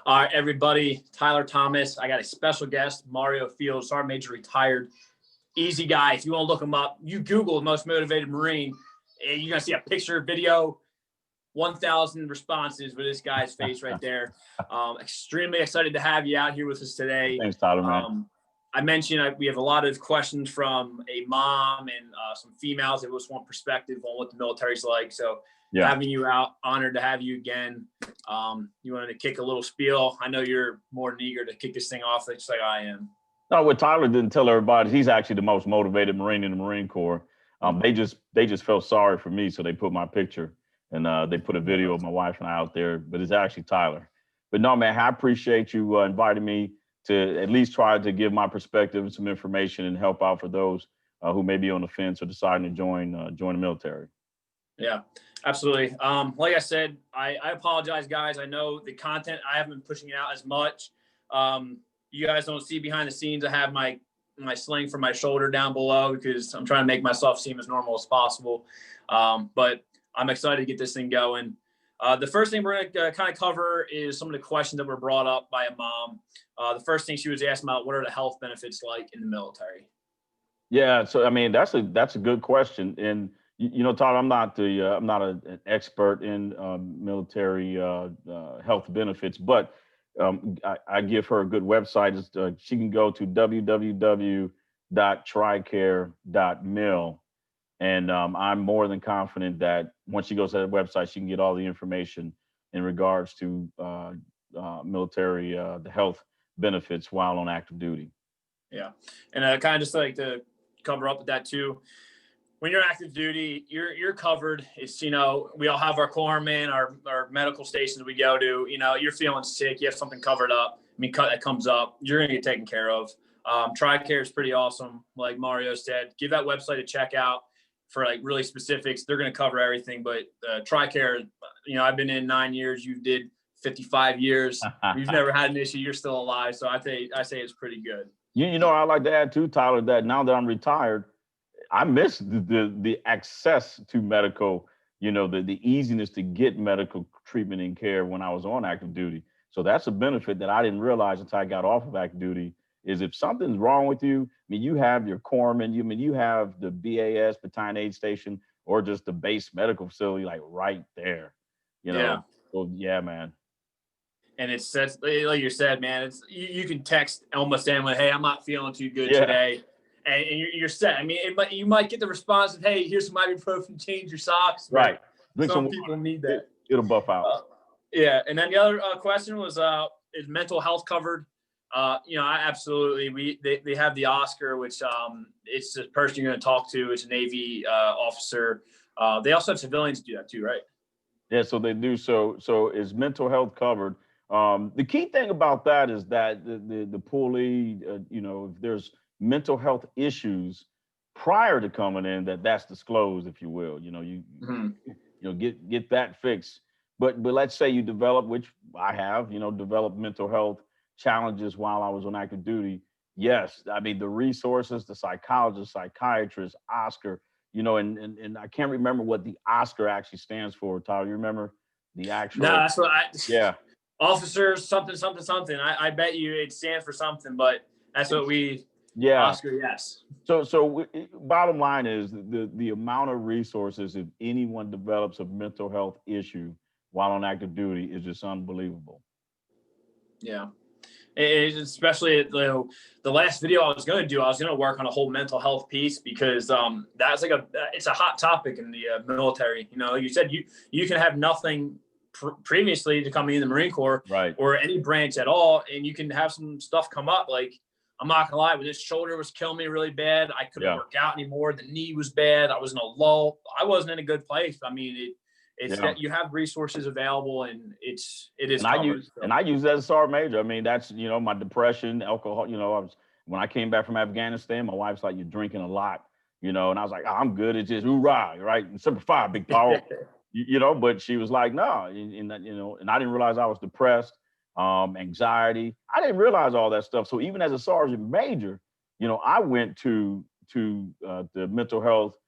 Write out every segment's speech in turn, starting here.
All right, everybody. Tyler Thomas. I got a special guest, Mario Fields, Sergeant Major retired. Easy guy. If you want to look him up, you Google most motivated Marine, and you're gonna see a picture, video, 1,000 responses with this guy's face right there. Extremely excited to have you out here with us today. Thanks, Tyler, man. I mentioned we have a lot of questions from a mom and some females that just want perspective on what the military's like. So having you out, honored to have you again. You wanted to kick a little spiel. I know you're more than eager to kick this thing off just like I am. No, what Tyler didn't tell everybody, he's actually the most motivated Marine in the Marine Corps. They just felt sorry for me, so they put my picture and they put a video of my wife and I out there, but it's actually Tyler. But no, man, I appreciate you inviting me to at least try to give my perspective and some information and help out for those who may be on the fence or deciding to join the military. Yeah, absolutely. Like I said, I apologize, guys. I know the content, I haven't been pushing it out as much. You guys don't see behind the scenes. I have my sling for my shoulder down below because I'm trying to make myself seem as normal as possible. But I'm excited to get this thing going. The first thing we're going to kind of cover is some of the questions that were brought up by a mom. The first thing she was asking about, what are the health benefits like in the military? Yeah, so I mean that's a good question, and you know, Todd, I'm not an expert in military health benefits, but I give her a good website. She can go to www.tricare.mil. And I'm more than confident that once she goes to that website, she can get all the information in regards to military, the health benefits while on active duty. Yeah. And kind of just like to cover up with that too. When you're active duty, you're covered. It's, you know, we all have our corpsmen, our medical stations we go to, you know, you're feeling sick, you have something covered up. I mean, that comes up, you're going to get taken care of. TRICARE is pretty awesome. Like Mario said, give that website a check out. For like really specifics, they're going to cover everything. But TRICARE, you know, I've been in 9 years. You did 55 years. You've never had an issue. You're still alive. So I say it's pretty good. You know, I like to add too, Tyler, that now that I'm retired, I miss the access to medical. You know, the easiness to get medical treatment and care when I was on active duty. So that's a benefit that I didn't realize until I got off of active duty. Is if something's wrong with you, I mean, you have your corpsman, you have the BAS, battalion aid station, or just the base medical facility, like right there, you know? Yeah. So yeah, man. And it's like you said, man, it's, you can text almost anyone, hey, I'm not feeling too good today. And you're set. I mean, you might get the response of, hey, here's some ibuprofen, change your socks. Right. Some people need that. It'll buff out. Yeah. And then the other question was, is mental health covered? You know, absolutely. They have the Oscar, which it's the person you're going to talk to. It's a Navy officer. They also have civilians do that too, right? Yeah, so they do. So is mental health covered? The key thing about that is that the pulley, you know, if there's mental health issues prior to coming in, that's disclosed, if you will. You know, you know, get that fixed. But let's say you develop, which I have, you know, developed mental health challenges while I was on active duty. Yes, I mean the resources, the psychologist, psychiatrist, Oscar, you know, and I can't remember what the Oscar actually stands for. Tyler, you remember the actual? No, that's what officers something. I bet you it stands for something, but that's what we. Yeah. Oscar, yes. So bottom line is the amount of resources if anyone develops a mental health issue while on active duty is just unbelievable. Yeah. Especially, you know, the last video I was going to work on a whole mental health piece because that's like it's a hot topic in the military. You know, like you said, you can have nothing previously to come in the Marine Corps, right, or any branch at all, and you can have some stuff come up. Like, I'm not gonna lie, when this shoulder was killing me really bad, I couldn't work out anymore. The knee was bad. I was in a lull. I wasn't in a good place. I mean, it's that you have resources available, and it is. And I use that as a sergeant major. I mean, that's, you know, my depression, alcohol. You know, when I came back from Afghanistan, my wife's like, "You're drinking a lot," you know, and I was like, "Oh, I'm good. It's just hoorah, right? And Semper Fi, big power." You know, but she was like, "No," and that, you know, and I didn't realize I was depressed, anxiety. I didn't realize all that stuff. So even as a sergeant major, you know, I went to the mental health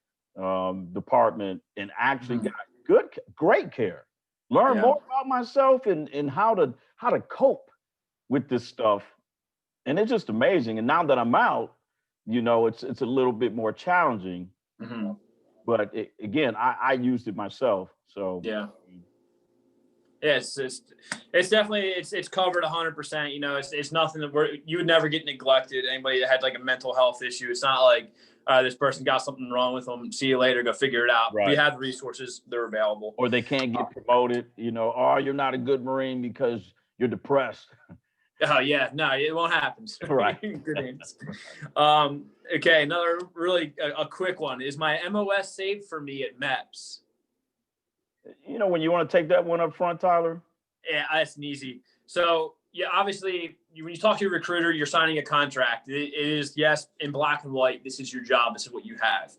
department and actually got great care. Learn more about myself and how to how to cope with this stuff. And it's just amazing. And now that I'm out, it's a little bit more challenging. Mm-hmm. But again, I used it myself. So yeah. Yeah, it's definitely it's covered 100%. It's nothing that you would never get neglected. Anybody that had like a mental health issue, it's not like this person got something wrong with them. See you later. Go figure it out. Right. We have the resources; they're available. Or they can't get promoted. Oh, you're not a good Marine because you're depressed. Oh yeah, no, it won't happen. Right. Okay, another really a quick one. Is my MOS saved for me at MEPS? When you want to take that one up front, Tyler? Yeah, that's an easy. So, yeah, obviously, when you talk to your recruiter, you're signing a contract. It is, yes, in black and white, this is your job. This is what you have.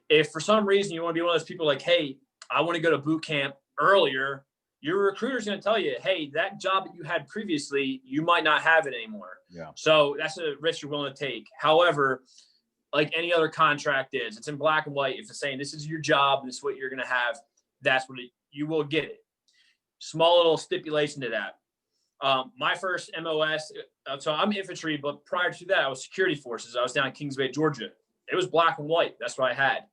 If for some reason you want to be one of those people like, hey, I want to go to boot camp earlier, your recruiter is going to tell you, hey, that job that you had previously, you might not have it anymore. Yeah. So that's a risk you're willing to take. However, like any other contract is, it's in black and white. If it's saying this is your job, this is what you're going to have, that's what you will get it. Small little stipulation to that. My first MOS, so I'm infantry, but prior to that, I was security forces. I was down in Kings Bay, Georgia. It was black and white. That's what I had.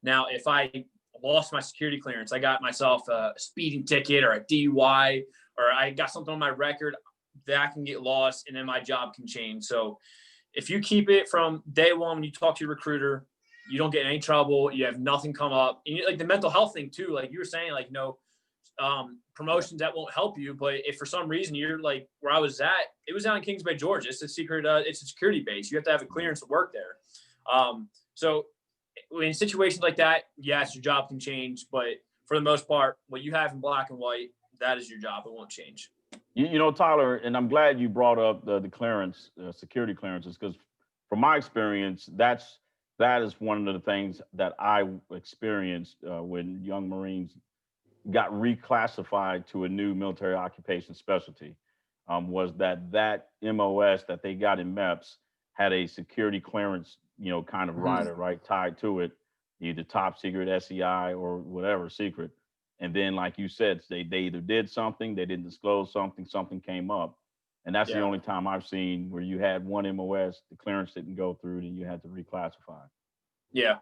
Now, if I lost my security clearance, I got myself a speeding ticket or a DUI, or I got something on my record, that can get lost, and then my job can change. So if you keep it from day one, when you talk to your recruiter, you don't get in any trouble. You have nothing come up. And like the mental health thing too, like you were saying, like, promotions that won't help you. But if for some reason you're like where I was at, it was down in Kings Bay, Georgia. It's a secret, it's a security base. You have to have a clearance to work there. So in situations like that, yes, your job can change. But for the most part, what you have in black and white, that is your job. It won't change. Tyler, and I'm glad you brought up the clearance, security clearances, because from my experience, that is one of the things that I experienced when young Marines got reclassified to a new military occupation specialty, was that MOS that they got in MEPS had a security clearance, kind of rider, right, tied to it, either top secret, SEI, or whatever secret. And then, like you said, they either did something, they didn't disclose something, something came up. And that's the only time I've seen where you had one MOS, the clearance didn't go through, then you had to reclassify. Yeah.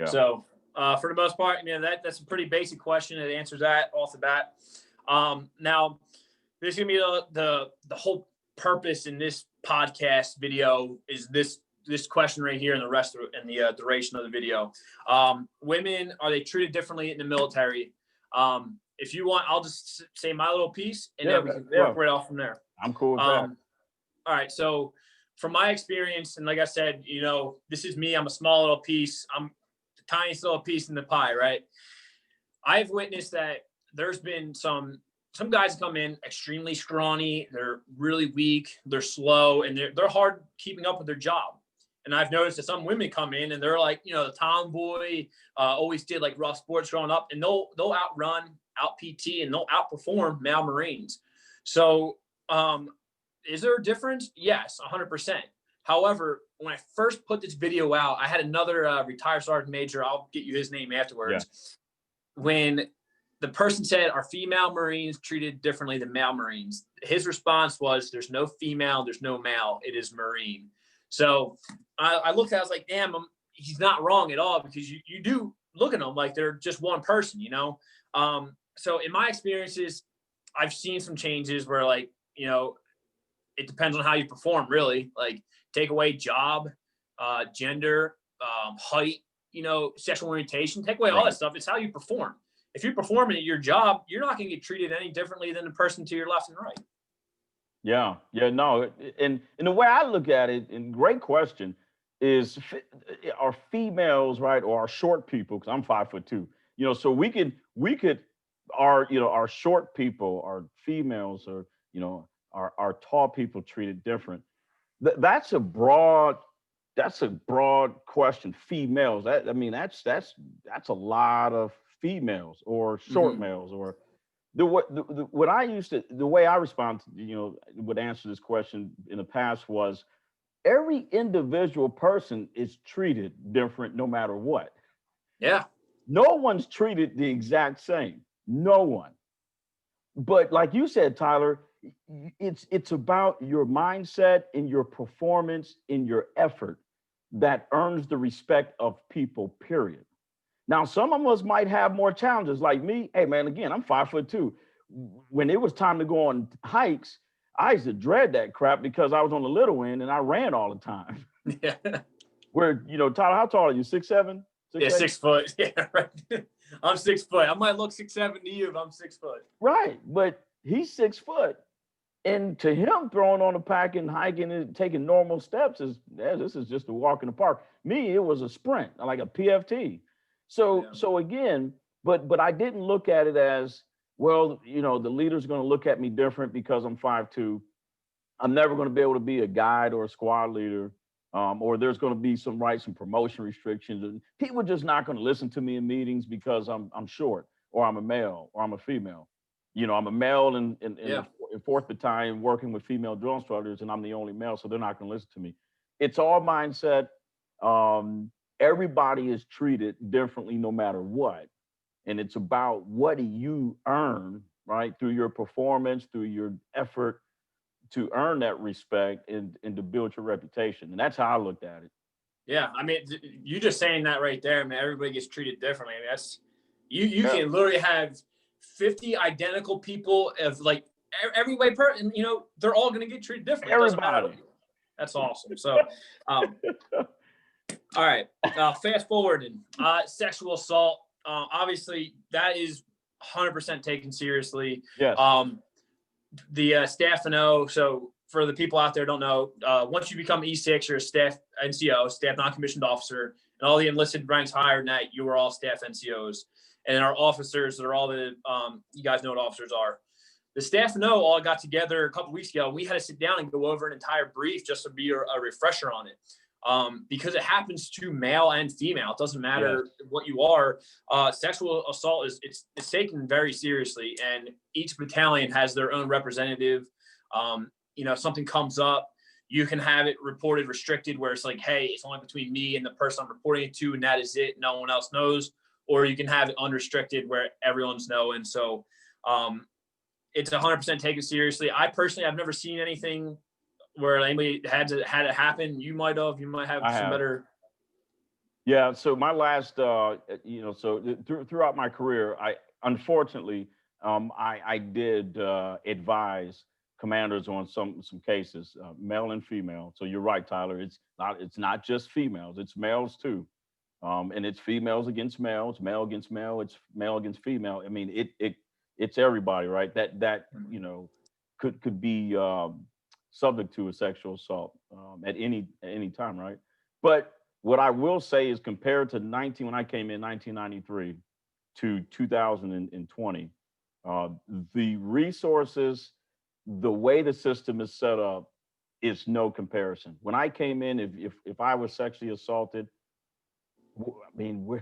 So for the most part, that's a pretty basic question. It answers that off the bat. Now, this is gonna be the whole purpose in this podcast video is this question right here, and the rest of it, and the duration of the video. Women, are they treated differently in the military? If you want, I'll just say my little piece, and then we can work right off from there. I'm cool with that. All right. So from my experience, and like I said, this is me. I'm a small little piece. I'm the tiniest little piece in the pie, right? I've witnessed that there's been some guys come in extremely scrawny. They're really weak. They're slow, and they're hard keeping up with their job. And I've noticed that some women come in and they're like, the tomboy, always did like rough sports growing up, and they'll outrun, out PT, and they'll outperform male Marines. So is there a difference? Yes, 100%. However, when I first put this video out, I had another retired sergeant major. I'll get you his name afterwards. Yeah. When the person said, are female Marines treated differently than male Marines? His response was, there's no female, there's no male, it is Marine. So I looked at it, I was like, damn, he's not wrong at all, because you do look at them like they're just one person, So in my experiences, I've seen some changes where, like, it depends on how you perform, really. Like, take away job, gender, height, sexual orientation, take away all that stuff. It's how you perform. If you're performing at your job, you're not going to get treated any differently than the person to your left and right. Yeah, no. And the way I look at it, and great question, is are females, right, or are short people, because I'm 5'2", so we could our short people, our females, or, our tall people treated different. That's a broad question. Females, that's a lot of females, or short males, or the way I respond to, would answer this question in the past was, every individual person is treated different no matter what. Yeah. No one's treated the exact same. No one. But like you said, Tyler, it's about your mindset and your performance and your effort that earns the respect of people, period. Now, some of us might have more challenges like me. Hey man, again, I'm 5'2". When it was time to go on hikes, I used to dread that crap because I was on the little end and I ran all the time. Yeah. Where, Tyler, how tall are you? 6'7"? Yeah, 6 foot. Yeah, right. I'm 6 foot. I might look 6'7" to you, but I'm 6 foot. Right. But he's 6 foot. And to him, throwing on a pack and hiking and taking normal steps this is just a walk in the park. Me, it was a sprint, like a PFT. So again, but I didn't look at it as, well, the leader's going to look at me different because I'm 5'2". I'm never going to be able to be a guide or a squad leader, or there's going to be some promotion restrictions, and people are just not going to listen to me in meetings because I'm short, or I'm a male, or I'm a female. I'm a male in 4th Battalion working with female drill instructors, and I'm the only male, so they're not going to listen to me. It's all mindset. Everybody is treated differently no matter what. And it's about what do you earn, right, through your performance, through your effort to earn that respect and to build your reputation. And that's how I looked at it. Yeah, I mean, you just saying that right there, man, everybody gets treated differently. I mean, that's, you can literally have 50 identical people of like every way person, they're all going to get treated differently. Everybody. That's awesome. So, all right, fast forwarding, sexual assault. Obviously, that is 100% taken seriously. Yes. The staff NO. So for the people out there who don't know, once you become E6, you're a staff NCO, staff non-commissioned officer, and all the enlisted ranks higher than that, you are all staff NCOs. And our officers are all the, you guys know what officers are. The staff NO all got together a couple weeks ago. We had to sit down and go over an entire brief just to be a refresher on it. Because it happens to male and female. It doesn't matter what you are. Sexual assault it's taken very seriously, and each battalion has their own representative. Something comes up, you can have it reported restricted, where it's like, hey, it's only between me and the person I'm reporting it to, and that is it. No one else knows. Or you can have it unrestricted, where everyone's knowing. So it's 100% taken seriously. I personally, I've never seen anything where anybody had it happen. You might have some better. Yeah. So my last, throughout my career, unfortunately, I did advise commanders on some cases, male and female. So you're right, Tyler. It's not just females. It's males too, and it's females against males, male against male. It's male against female. I mean, it's everybody, right? That could be subject to a sexual assault at any time, right? But what I will say is, compared to when I came in 1993 to 2020, the resources, the way the system is set up, is no comparison. When I came in, if I was sexually assaulted, I mean,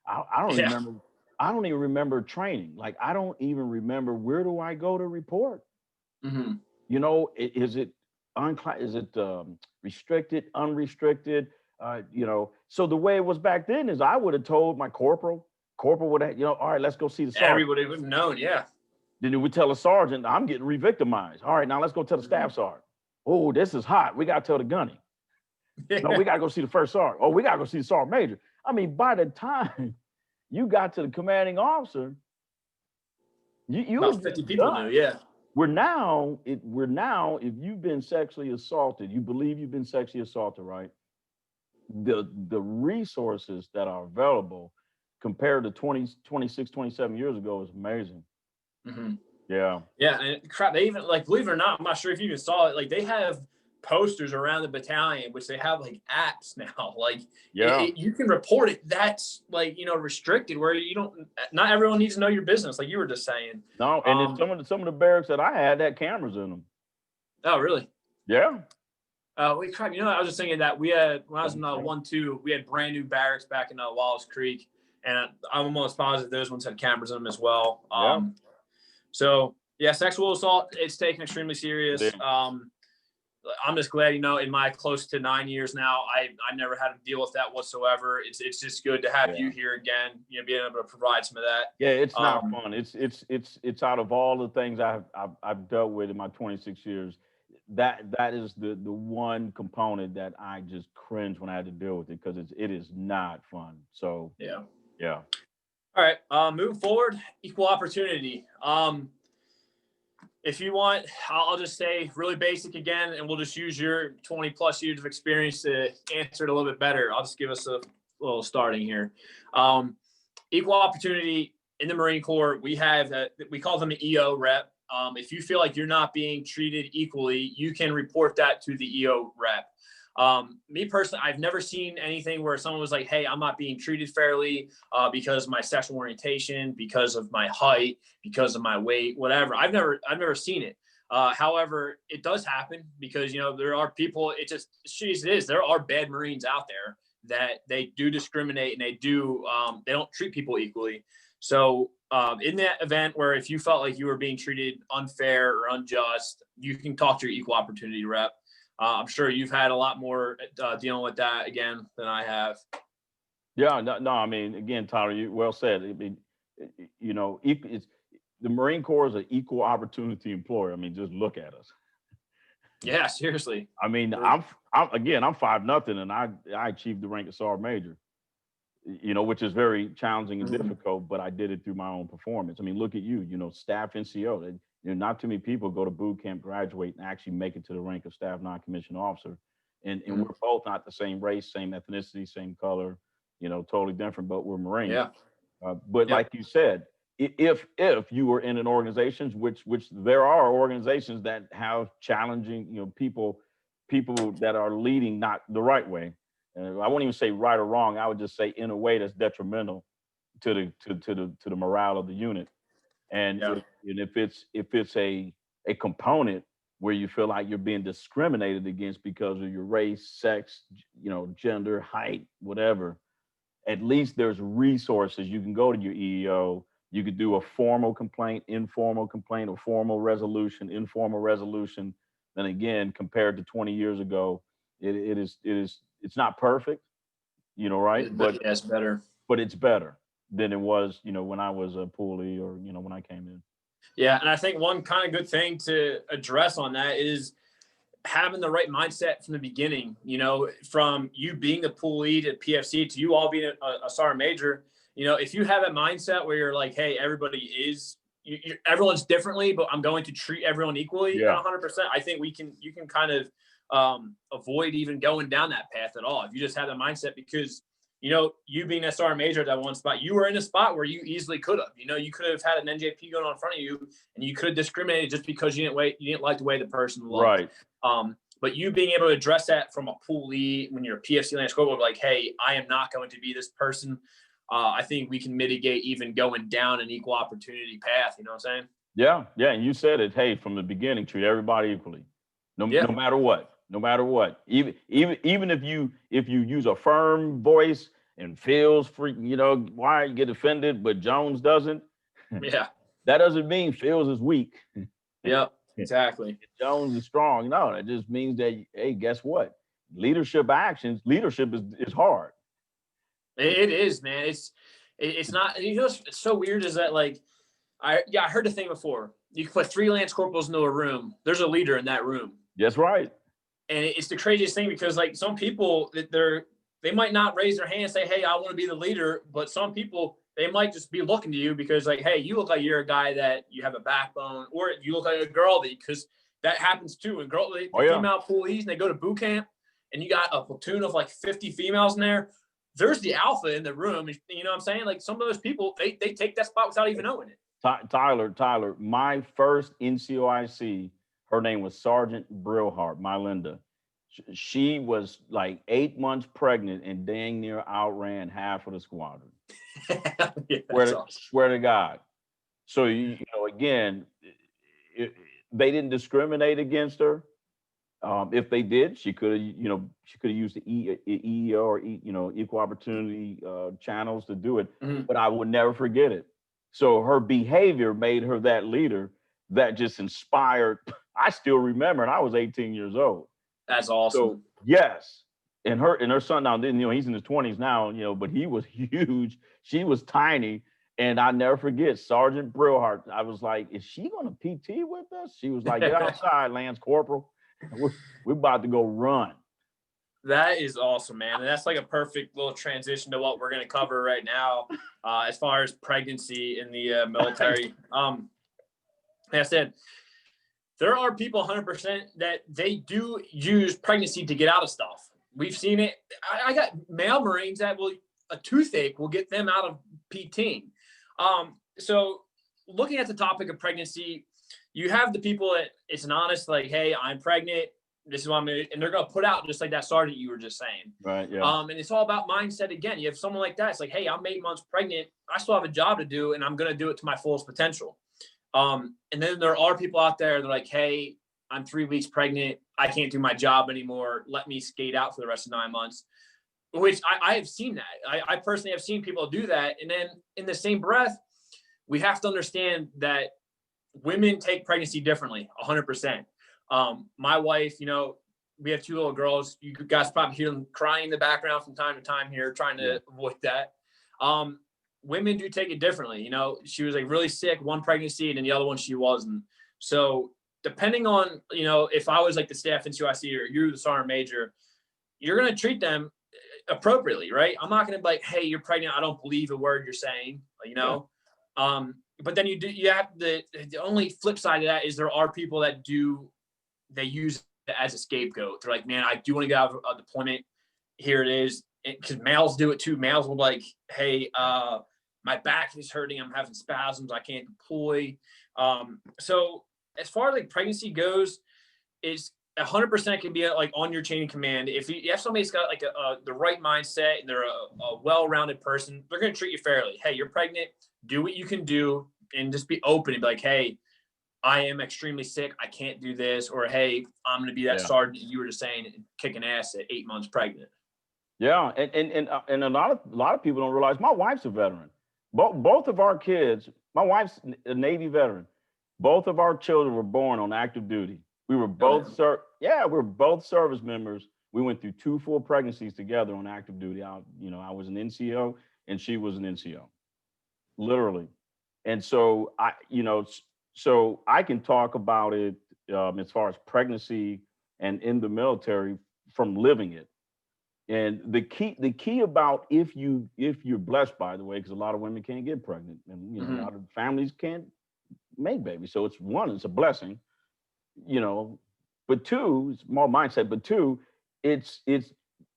I don't remember. I don't even remember training. Like, I don't even remember, where do I go to report? Mm-hmm. Is it restricted, unrestricted? So the way it was back then is, I would have told my corporal would have, all right, let's go see the sergeant. Everybody would have known, yeah. Then we tell the sergeant, I'm getting re-victimized. All right, now let's go tell the staff sergeant. Oh, this is hot. We got to tell the gunny. No, we got to go see the first sergeant. Oh, we got to go see the sergeant major. I mean, by the time you got to the commanding officer, you about 50 people knew, yeah. We're now, if you've been sexually assaulted, you believe you've been sexually assaulted, right? The resources that are available compared to 26, 27 years ago is amazing. Mm-hmm. Yeah. Yeah, and crap, they even, like, believe it or not, I'm not sure if you even saw it, like, they have posters around the battalion, which they have like apps now. Like, you can report it. That's like, restricted, where not everyone needs to know your business, like you were just saying. No, and some of the barracks that I had cameras in them. Oh, really? Yeah. Wait, crap. I was just thinking that when I was in 1-2, we had brand new barracks back in Wallace Creek, and I'm almost positive those ones had cameras in them as well. So yeah, sexual assault, it's taken extremely serious. I'm just glad, in my close to 9 years now, I never had to deal with that whatsoever. It's just good to have you here again, being able to provide some of that. Yeah, it's not fun. It's out of all the things I've dealt with in my 26 years, that is the one component that I just cringe when I had to deal with it, because it is not fun. So yeah. All right. Moving forward, equal opportunity. If you want, I'll just say really basic again, and we'll just use your 20 plus years of experience to answer it a little bit better. I'll just give us a little starting here. Equal opportunity in the Marine Corps, we call them an EO rep. If you feel like you're not being treated equally, you can report that to the EO rep. Me personally, I've never seen anything where someone was like, hey, I'm not being treated fairly because of my sexual orientation, because of my height, because of my weight, whatever. I've never seen it. However, it does happen because, there are people, it just, it is, there are bad Marines out there that they do discriminate, and they don't treat people equally. So in that event where if you felt like you were being treated unfair or unjust, you can talk to your equal opportunity rep. I'm sure you've had a lot more dealing with that again than I have. Yeah, no. I mean, again, Tyler, you well said. I mean, it's the Marine Corps is an equal opportunity employer. I mean, just look at us. Yeah, seriously. I mean, I'm 5'0", and I achieved the rank of sergeant major. Which is very challenging and difficult, but I did it through my own performance. I mean, look at you. Staff NCO. Not too many people go to boot camp, graduate, and actually make it to the rank of staff non-commissioned officer. And we're both not the same race, same ethnicity, same color, totally different, but we're Marines. Yeah. But like you said, if you were in an organization, which there are organizations that have challenging, people that are leading not the right way. I won't even say right or wrong. I would just say in a way that's detrimental to the morale of the unit. And if it's a component where you feel like you're being discriminated against because of your race, sex, gender, height, whatever, at least there's resources. You can go to your EEO. You could do a formal complaint, informal complaint, a formal resolution, informal resolution. And again, compared to 20 years ago, it's not perfect, right? But it's better. But it's better than it was, when I was a poolee or, when I came in. Yeah. And I think one kind of good thing to address on that is having the right mindset from the beginning, from you being the poolee to PFC to you all being a sergeant major. If you have that mindset where you're like, hey, everybody is, everyone's differently, but I'm going to treat everyone equally 100%. I think you can kind of avoid even going down that path at all if you just have the mindset, because you being a sergeant major at that one spot, you were in a spot where you easily could have, you could have had an NJP going on in front of you, and you could have discriminated just because you didn't like the way the person looked. Right. But you being able to address that from a poolee when you're a PFC Lance Corporal, like, hey, I am not going to be this person. I think we can mitigate even going down an equal opportunity path. You know what I'm saying? Yeah. And you said it. Hey, from the beginning, treat everybody equally, no matter what. No matter what, even if you use a firm voice and Phil's free, why you get offended, but Jones doesn't. Yeah, that doesn't mean Phil's is weak. Yep, exactly. Jones is strong. No, that just means that, hey, guess what? Leadership is hard. It is, man. It's not. It's so weird is that, like, I heard the thing before. You can put 3 Lance Corporals into a room. There's a leader in that room. That's right. And it's the craziest thing because, like, some people they might not raise their hand and say, hey, I want to be the leader. But some people, they might just be looking to you because, like, hey, you look like you're a guy that you have a backbone, or you look like a girl, because that happens too. And female poolees, and they go to boot camp and you got a platoon of like 50 females in there. There's the alpha in the room. You know what I'm saying? Like, some of those people, they take that spot without even knowing it. Tyler, my first NCOIC, her name was Sergeant Brillhart, my Linda. She was like 8 months pregnant and dang near outran half of the squadron. Swear to God. So, again, they didn't discriminate against her. If they did, she could have used the EEO or equal opportunity channels to do it. Mm-hmm. But I would never forget it. So her behavior made her that leader that just inspired. I still remember, and I was 18 years old. That's awesome. So yes, and her son now, he's in his 20s now, but he was huge. She was tiny. And I never forget Sergeant Brillhart. I was like, is she going to PT with us? She was like, get outside, Lance Corporal. We're about to go run. That is awesome, man. And that's like a perfect little transition to what we're going to cover right now, as far as pregnancy in the military. Like I said, there are people 100% that they do use pregnancy to get out of stuff. We've seen it. I got male Marines that a toothache will get them out of PTing. So looking at the topic of pregnancy, you have the people that it's an honest, like, hey, I'm pregnant. This is what I'm going to, and they're going to put out just like that sergeant you were just saying. Right. Yeah. And it's all about mindset. Again, you have someone like that. It's like, hey, I'm 8 months pregnant. I still have a job to do, and I'm going to do it to my fullest potential. And then there are people out there that are like, hey, I'm 3 weeks pregnant. I can't do my job anymore. Let me skate out for the rest of 9 months, which I have seen that. I personally have seen people do that. And then in the same breath, we have to understand that women take pregnancy differently, 100%. My wife, we have 2 little girls. You guys probably hear them crying in the background from time to time here, trying to avoid that. Women do take it differently. She was like really sick one pregnancy, and then the other one she wasn't. So depending on, if I was like the staff NCOIC or you're the sergeant major, you're going to treat them appropriately, right? I'm not going to be like, hey, you're pregnant. I don't believe a word you're saying, but then you have the only flip side of that is there are people that they use it as a scapegoat. They're like, man, I do want to get out of a deployment. Here it is. Because males do it too. Males will be like, hey, my back is hurting. I'm having spasms. I can't deploy. So as far as like pregnancy goes, it's 100% can be like on your chain of command. If you have somebody's got like the right mindset and they're a well-rounded person, they're going to treat you fairly. Hey, you're pregnant. Do what you can do and just be open and be like, hey, I am extremely sick. I can't do this. Or, hey, I'm going to be that sergeant you were just saying, kicking ass at 8 months pregnant. Yeah, and a lot of people don't realize my wife's a veteran. Both of our kids, my wife's a Navy veteran. Both of our children were born on active duty. We were both we're both service members. We went through 2 full pregnancies together on active duty. I was an NCO and she was an NCO, literally. And so so I can talk about it as far as pregnancy and in the military from living it. And the key about if you're blessed, by the way, because a lot of women can't get pregnant, and a lot of families can't make babies. So it's a blessing, but 2, it's more mindset. But 2, it's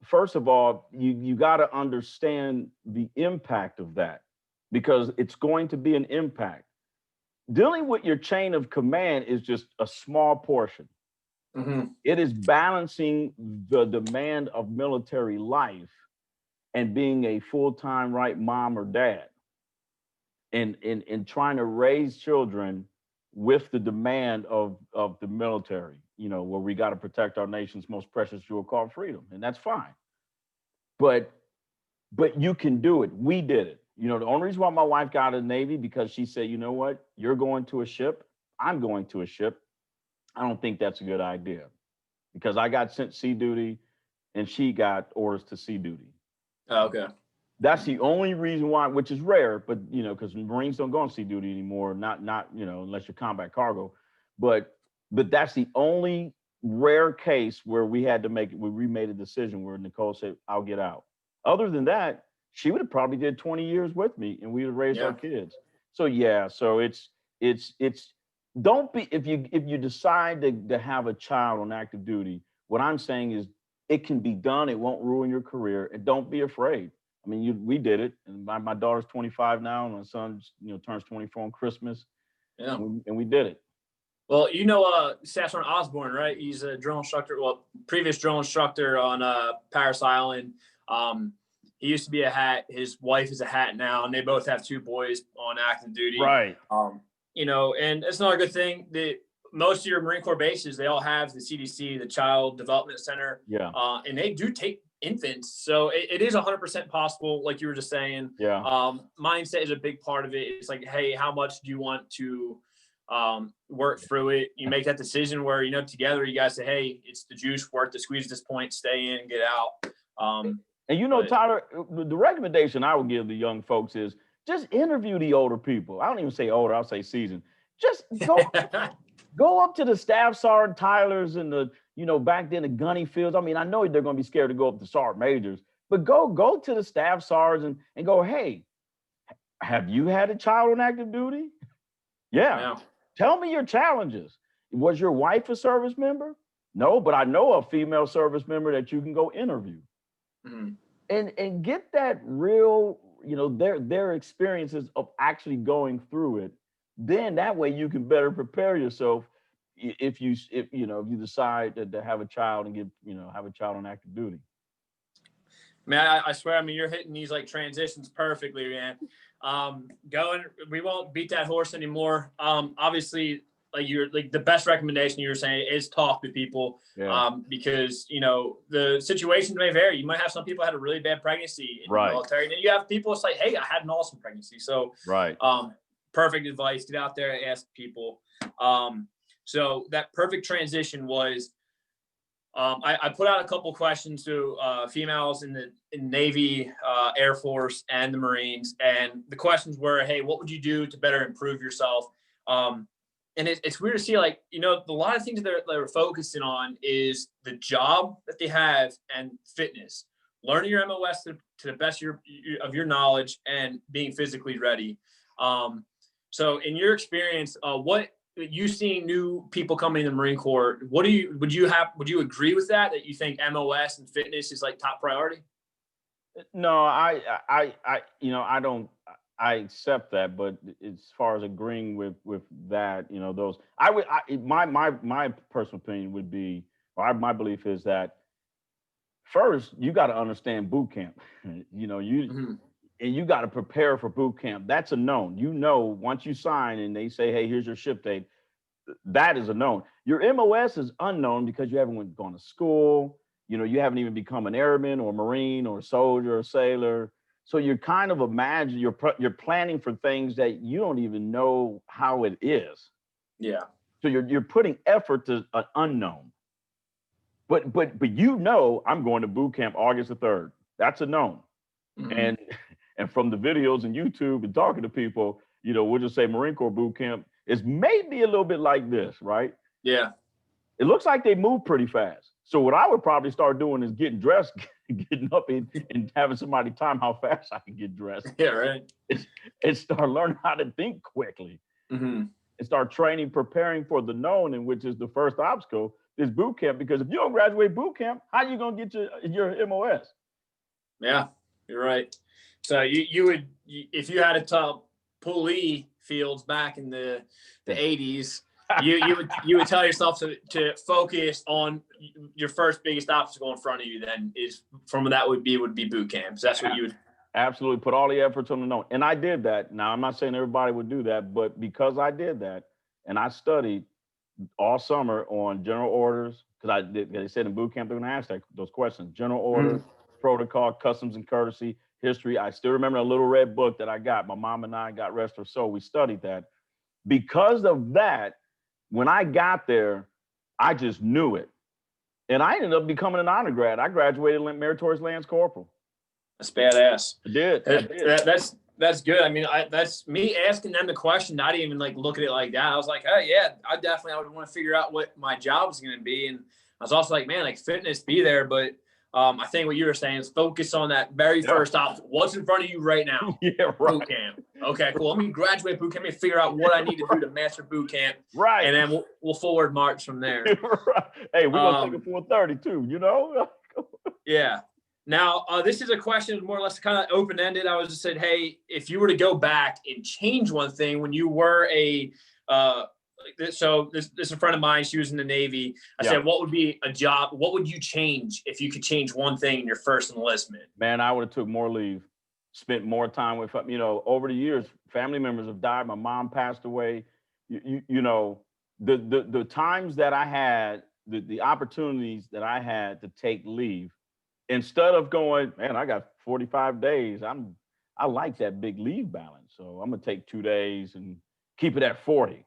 first of all, you got to understand the impact of that, because it's going to be an impact. Dealing with your chain of command is just a small portion. It is balancing the demand of military life and being a full-time right mom or dad, and trying to raise children with the demand of the military, where we got to protect our nation's most precious jewel called freedom. And that's fine. But you can do it. We did it. The only reason why my wife got out of the Navy, because she said, you know what, you're going to a ship, I'm going to a ship. I don't think that's a good idea, because I got sent sea duty and she got orders to sea duty. Oh, okay. That's the only reason why, which is rare, but because Marines don't go on sea duty anymore, not unless you're combat cargo. But that's the only rare case where we had to we made a decision where Nicole said, I'll get out. Other than that, she would have probably did 20 years with me and we would have raised our kids. So it's don't be, if you decide to have a child on active duty, what I'm saying is it can be done. It won't ruin your career, and don't be afraid. I mean, we did it, and my daughter's 25 now, and my son turns 24 on Christmas. Yeah, and we did it. Well, Staff Sergeant Osborne, right? He's a drill instructor. Well, previous drill instructor on Paris Island. He used to be a hat. His wife is a hat now, and they both have 2 boys on active duty. Right. And it's not a good thing. Most of your Marine Corps bases, they all have the CDC, the Child Development Center. Yeah. And they do take infants. So it is 100% possible, like you were just saying. Yeah. Mindset is a big part of it. It's like, hey, how much do you want to work through it. You make that decision where, you know, together you guys say, hey, it's the juice, worth the squeeze at this point, stay in, get out. And you know, Tyler, the recommendation I would give the young folks is just interview the older people. I don't even say older, I'll say seasoned. Just go up to the staff sergeant Tylers and the, you know, back then the gunny fields. I mean, I know they're going to be scared to go up to sergeant majors, but go to the staff sergeant and go, hey, have you had a child on active duty? Yeah. Tell me your challenges. Was your wife a service member? No, but I know a female service member that you can go interview. Mm-hmm. And get that real, you know, their experiences of actually going through it. Then that way you can better prepare yourself if you decide to have a child and have a child on active duty. Man, I swear, I mean, you're hitting these like transitions perfectly, man. We won't beat that horse anymore. Obviously, like the best recommendation you were saying is talk to people, because, you know, the situations may vary. You might have some people had a really bad pregnancy in the military, and then you have people it's like, hey, I had an awesome pregnancy. So perfect advice. Get out there and ask people. So that perfect transition was, I put out a couple questions to females in the Navy, Air Force, and the Marines. And the questions were, hey, what would you do to better improve yourself? And it's weird to see, like, you know, a lot of things that they're focusing on is the job that they have and fitness, learning your MOS to the best of your knowledge, and being physically ready. So in your experience, what you seeing new people coming in the Marine Corps, would you agree with that you think MOS and fitness is like top priority? No, I don't. I accept that, but as far as agreeing with that, you know, my personal opinion would be, or my belief is that first you got to understand boot camp. You know, and you got to prepare for boot camp. That's a known. You know, once you sign and they say, hey, here's your ship date, that is a known. Your MOS is unknown because you haven't gone to school. You know, you haven't even become an airman or Marine or soldier or sailor. So you're kind of you're planning for things that you don't even know how it is. Yeah. So you're putting effort to an unknown. But you know, I'm going to boot camp August the 3rd. That's a known. Mm-hmm. And from the videos and YouTube and talking to people, you know, we'll just say Marine Corps boot camp is maybe a little bit like this, right? Yeah. It looks like they move pretty fast. So what I would probably start doing is getting dressed, getting up and having somebody time how fast I can get dressed. Yeah, right. And start learning how to think quickly. Mm-hmm. And start preparing for the known, in which is the first obstacle, is boot camp. Because if you don't graduate boot camp, how are you going to get your MOS? Yeah, you're right. So you would, if you had to tell Poolee Fields back in the 80s, you would tell yourself to focus on your first biggest obstacle in front of you. Then would be boot camp. So that's what you would absolutely put all the efforts on the known. And I did that. Now I'm not saying everybody would do that, but because I did that and I studied all summer on general orders, because they said in boot camp they're going to ask those questions: general orders, protocol, customs and courtesy, history. I still remember a little red book that I got. My mom and I got rest her soul. We studied that. Because of that, when I got there, I just knew it. And I ended up becoming an honor grad. I graduated Meritorious Lance Corporal. That's badass. I did. That's good. I mean, that's me asking them the question. I didn't even like look at it like that. I was like, oh yeah, I would want to figure out what my job is going to be. And I was also like, man, like fitness be there. But I think what you were saying is focus on that very first obstacle. What's in front of you right now? Yeah, right. Boot camp. Okay, cool. Let me graduate boot camp. Let me figure out what I need to do to master boot camp. Right. And then we'll forward march from there. Right. Hey, we're going to take a 430 too, you know? Yeah. Now, this is a question more or less kind of open-ended. I was just said, hey, if you were to go back and change one thing when you were so this is a friend of mine, she was in the Navy. I said, what would be a job? What would you change if you could change one thing in your first enlistment? Man, I would have took more leave, spent more time with, you know, over the years, family members have died. My mom passed away. You know, the times that I had, the opportunities that I had to take leave, instead of going, man, I got 45 days. I like that big leave balance. So I'm going to take 2 days and keep it at 40.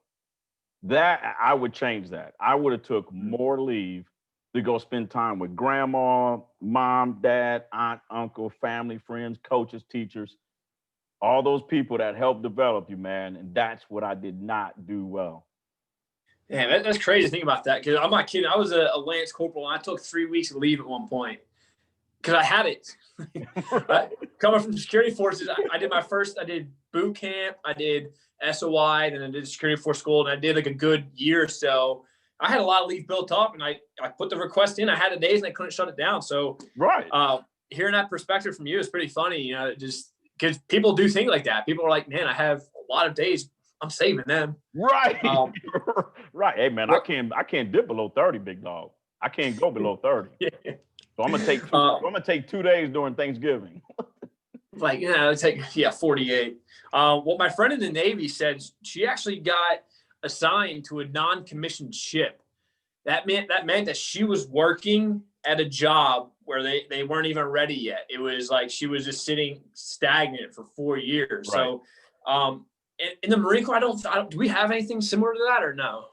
That I would change that. I would have took more leave to go spend time with grandma, mom, dad, aunt, uncle, family, friends, coaches, teachers, all those people that helped develop you, man. And that's what I did not do well. Yeah, that's crazy to think about that, because I'm not kidding. I was a Lance Corporal, and I took 3 weeks of leave at one point because I had it. Coming from security forces, I did boot camp, I did SOI, then I did security force school, and I did like a good year or so. I had a lot of leave built up, and I put the request in. I had the days, and I couldn't shut it down. So, hearing that perspective from you is pretty funny, just because people do think like that. People are like, man, I have a lot of days. I'm saving them. Right. Right. Hey, man, I can't dip below 30, big dog. I can't go below 30. Yeah. So I'm gonna take 2 days during Thanksgiving. It's like 48. What my friend in the Navy said, she actually got assigned to a non-commissioned ship. That meant that she was working at a job where they weren't even ready yet. It was like she was just sitting stagnant for 4 years. Right. So, in the Marine Corps, I don't. Do we have anything similar to that or no?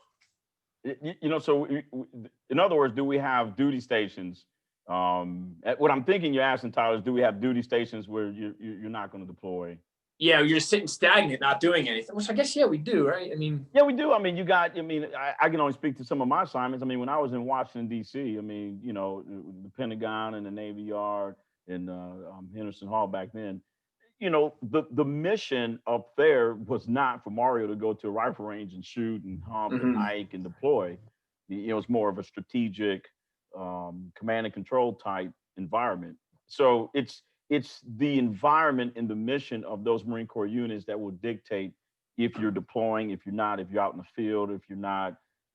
So in other words, do we have duty stations? What I'm thinking you're asking, Tyler, is do we have duty stations where you're not going to deploy? Yeah, you're just sitting stagnant, not doing anything. Which I guess we do, right? Yeah, we do. I mean, I can only speak to some of my assignments. I mean, when I was in Washington D.C., the Pentagon and the Navy Yard and Henderson Hall back then. The mission up there was not for Mario to go to a rifle range and shoot and hump and hike and deploy. It's more of a strategic command and control type environment. So it's the environment and the mission of those Marine Corps units that will dictate if you're deploying, if you're not, if you're out in the field, if you're not,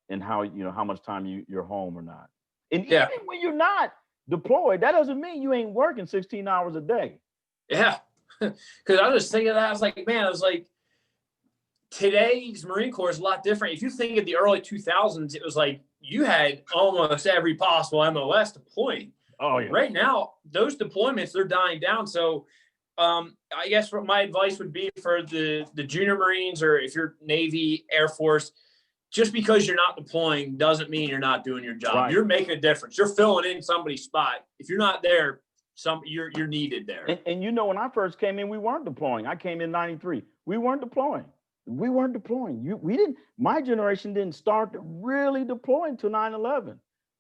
and how much time you're home or not. And even when you're not deployed, that doesn't mean you ain't working 16 hours a day. Yeah. Because I was thinking that, I was like, today's Marine Corps is a lot different. If you think of the early 2000s, it was like you had almost every possible MOS deployed. Oh, yeah. Right now, those deployments, they're dying down. So I guess what my advice would be for the junior Marines, or if you're Navy, Air Force, just because you're not deploying doesn't mean you're not doing your job. Right. You're making a difference. You're filling in somebody's spot. If you're not there, you're needed there. And when I first came in, we weren't deploying. I came in 93. We weren't deploying. My generation didn't start to really deploy until 9/11. I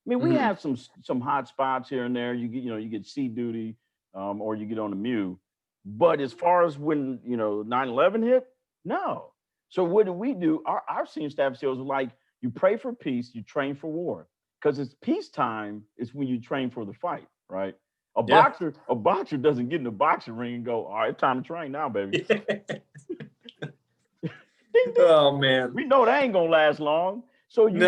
mean, we have some hot spots here and there. You get sea duty, or you get on the MEU. But as far as when 9/11 hit, no. So what do? Our senior staff SEALs are like, you pray for peace, you train for war, because it's peacetime is when you train for the fight, right? A boxer doesn't get in the boxing ring and go, all right, time to train now, baby. Ding, ding. Oh man, we know that ain't gonna last long. So you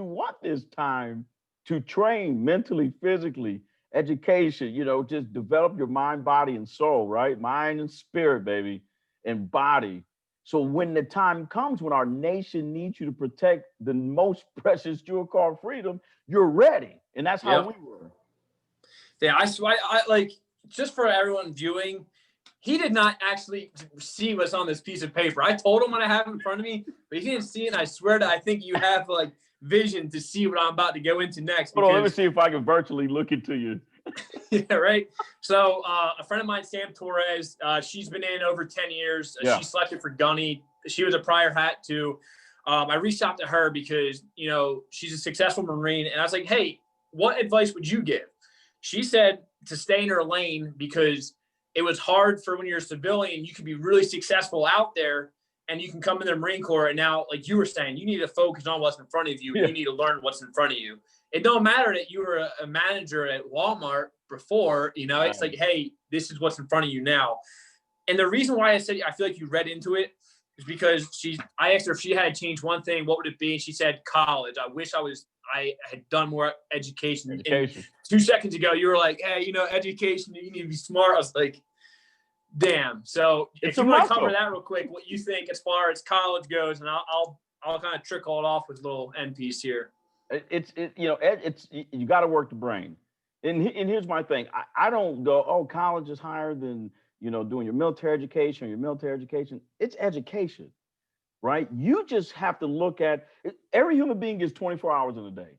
want this time to train mentally, physically, education. Just develop your mind, body, and soul, right? Mind and spirit, baby, and body. So when the time comes when our nation needs you to protect the most precious jewel called freedom, you're ready, and that's how we were. Yeah, I like, just for everyone viewing, he did not actually see what's on this piece of paper. I told him what I have in front of me, but he didn't see it. And I swear I think you have vision to see what I'm about to go into next. Hold on, let me see if I can virtually look into you. Yeah, right. So a friend of mine, Sam Torres, she's been in over 10 years. She selected for Gunny. She was a prior hat too. I reached out to her because, she's a successful Marine. And I was like, hey, what advice would you give? She said to stay in her lane, because it was hard for when you're a civilian, you can be really successful out there and you can come in the Marine Corps. And now, like you were saying, you need to focus on what's in front of you. And you need to learn what's in front of you. It don't matter that you were a manager at Walmart before, it's like, hey, this is what's in front of you now. And the reason why I said, I feel like you read into it is because I asked her if she had changed one thing, what would it be? And she said, college. I wish I had done more education. And 2 seconds ago, you were like, hey, education, you need to be smart. I was like, damn. So if you want to cover that real quick, what you think as far as college goes, and I'll kind of trickle it off with a little end piece here. You got to work the brain. And here's my thing. I don't go, oh, college is higher than, doing your military education or your military education. It's education, right? You just have to look at every human being gets 24 hours in a day.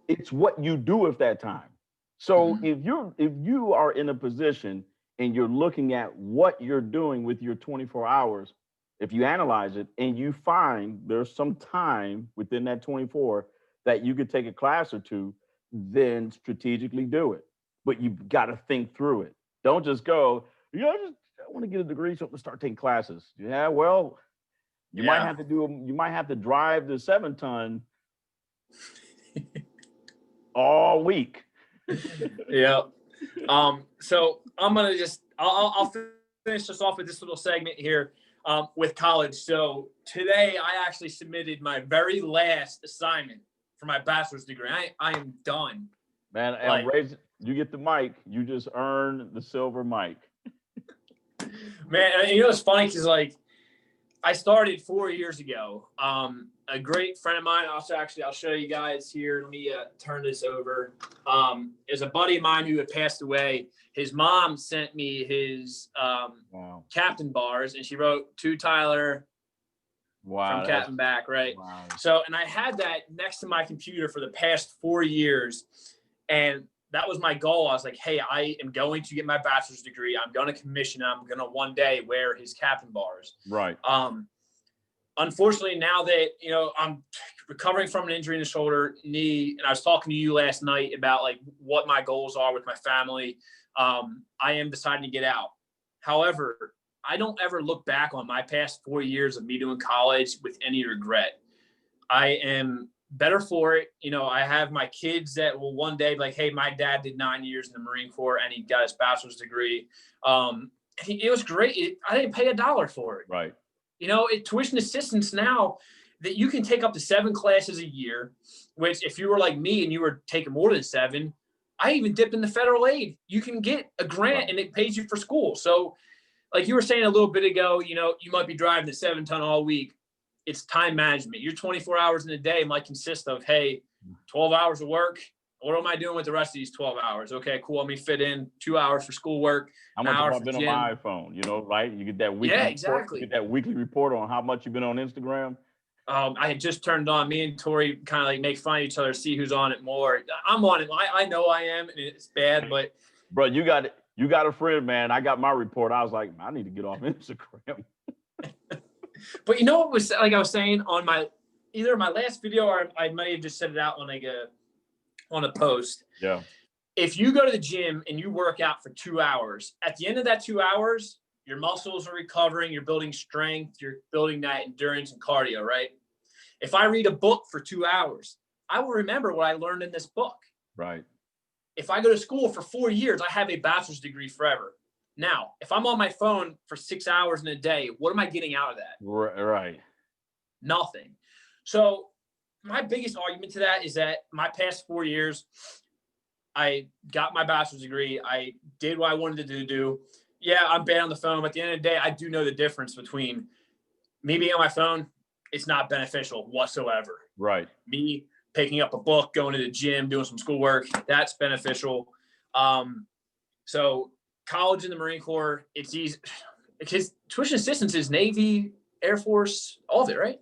It's what you do with that time. So if you are in a position and you're looking at what you're doing with your 24 hours, if you analyze it and you find there's some time within that 24 that you could take a class or two, then strategically do it. But you've got to think through it. Don't just go, I want to get a degree, so I'm gonna start taking classes. Yeah, well, you might have to you might have to drive the 7-ton all week. Yeah. So I'm gonna I'll finish us off with this little segment here with college. So today I actually submitted my very last assignment for my bachelor's degree. I am done. Man, and you get the mic. You just earned the silver mic. Man, it's funny because I started 4 years ago. A great friend of mine, I'll show you guys here. Let me turn this over. Is a buddy of mine who had passed away. His mom sent me his captain bars, and she wrote to Tyler from Captain back, right? Wow. So, and I had that next to my computer for the past 4 years, and that was my goal. I was like, hey, I am going to get my bachelor's degree. I'm going to commission. I'm going to one day wear his captain bars. Right. Unfortunately, now that, I'm recovering from an injury in the shoulder, knee, and I was talking to you last night about what my goals are with my family. I am deciding to get out. However, I don't ever look back on my past 4 years of me doing college with any regret. I am better for it. I have my kids that will one day be like, hey, my dad did 9 years in the Marine Corps and he got his bachelor's degree. It was great. I didn't pay $1 for it. Right. Tuition assistance now that you can take up to 7 classes a year, which if you were like me and you were taking more than 7, I even dipped in the federal aid. You can get a grant and it pays you for school. So like you were saying a little bit ago, you might be driving the 7-ton all week. It's time management. Your 24 hours in a day might consist of, hey, 12 hours of work. What am I doing with the rest of these 12 hours? Okay, cool. Let me fit in 2 hours for schoolwork. How much have I been on my iPhone? Right? You get that weekly exactly. You get that weekly report on how much you've been on Instagram. I had just turned on. Me and Tori kind of make fun of each other, see who's on it more. I'm on it. I know I am, and it's bad, but bro, you got a friend, man. I got my report. I was like, I need to get off Instagram. But what was I was saying on either my last video or I might have just said it out on a post. Yeah. If you go to the gym and you work out for 2 hours, at the end of that 2 hours, your muscles are recovering, you're building strength, you're building that endurance and cardio, right? If I read a book for 2 hours, I will remember what I learned in this book. Right. If I go to school for 4 years, I have a bachelor's degree forever. Now, if I'm on my phone for 6 hours in a day, what am I getting out of that? Right. Nothing. So my biggest argument to that is that my past 4 years, I got my bachelor's degree. I did what I wanted to do. Yeah, I'm bad on the phone, but at the end of the day, I do know the difference between me being on my phone. It's not beneficial whatsoever. Right. Me picking up a book, going to the gym, doing some schoolwork, that's beneficial. So college in the Marine Corps, it's easy because tuition assistance is Navy, Air Force, all of it, right?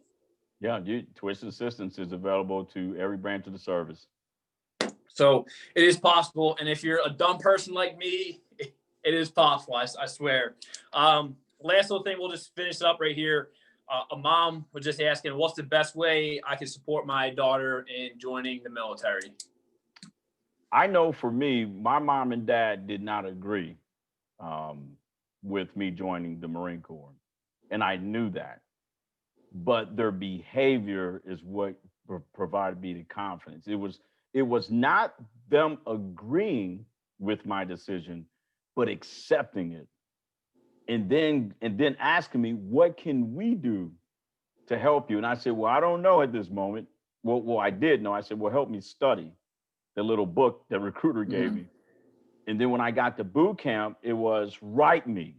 Yeah, tuition assistance is available to every branch of the service. So it is possible. And if you're a dumb person like me, it is possible, I swear. Last little thing, we'll just finish up right here. A mom was just asking, what's the best way I can support my daughter in joining the military? I know for me, my mom and dad did not agree with me joining the Marine Corps. And I knew that. But their behavior is what provided me the confidence. It was not them agreeing with my decision, but accepting it. And then asking me, what can we do to help you? And I said, well, I don't know at this moment. Well, I did know. I said, well, help me study the little book that recruiter gave me. And then when I got to boot camp, it was write me.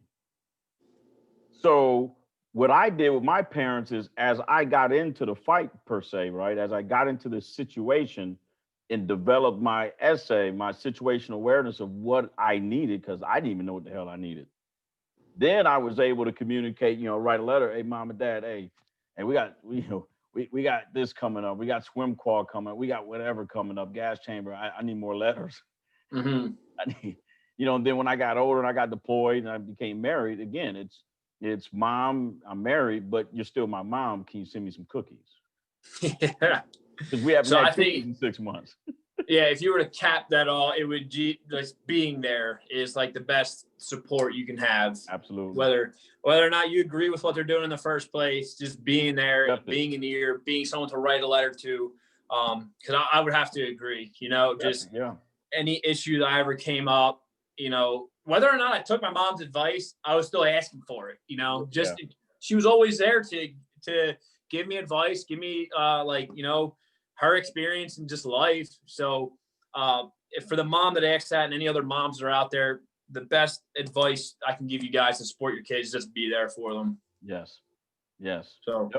So what I did with my parents is, as I got into the fight per se, right? As I got into this situation and developed my essay, my situational awareness of what I needed, because I didn't even know what the hell I needed. Then I was able to communicate, write a letter. Hey, mom and dad, hey, and we got this coming up. We got swim quad coming up. We got whatever coming up, gas chamber. I need more letters. Mm-hmm. I need, then when I got older and I got deployed and I became married, again, it's mom, I'm married, but you're still my mom. Can you send me some cookies? Yeah. Because we haven't So had I cookies think, in 6 months. yeah, if you were to cap that all, it would just being there is like the best support you can have. Absolutely. Whether or not you agree with what they're doing in the first place, just being there, Definitely. being an ear, being someone to write a letter to. Because I would have to agree, just any issue that I ever came up, whether or not I took my mom's advice, I was still asking for it, she was always there to give me advice, give me her experience and just life. So if for the mom that asked that and any other moms that are out there, the best advice I can give you guys to support your kids, just be there for them. Yes. So,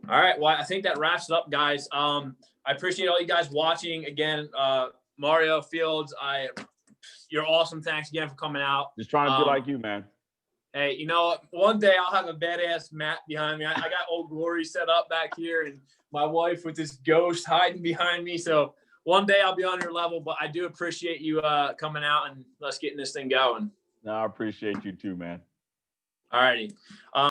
All right. Well, I think that wraps it up, guys. I appreciate all you guys watching. Again, Mario Fields, you're awesome. Thanks again for coming out. Just trying to be like you, man. Hey, one day I'll have a badass mat behind me. I got Old Glory set up back here and my wife with this ghost hiding behind me. So one day I'll be on your level, but I do appreciate you coming out and let's getting this thing going. No, I appreciate you too, man. All righty.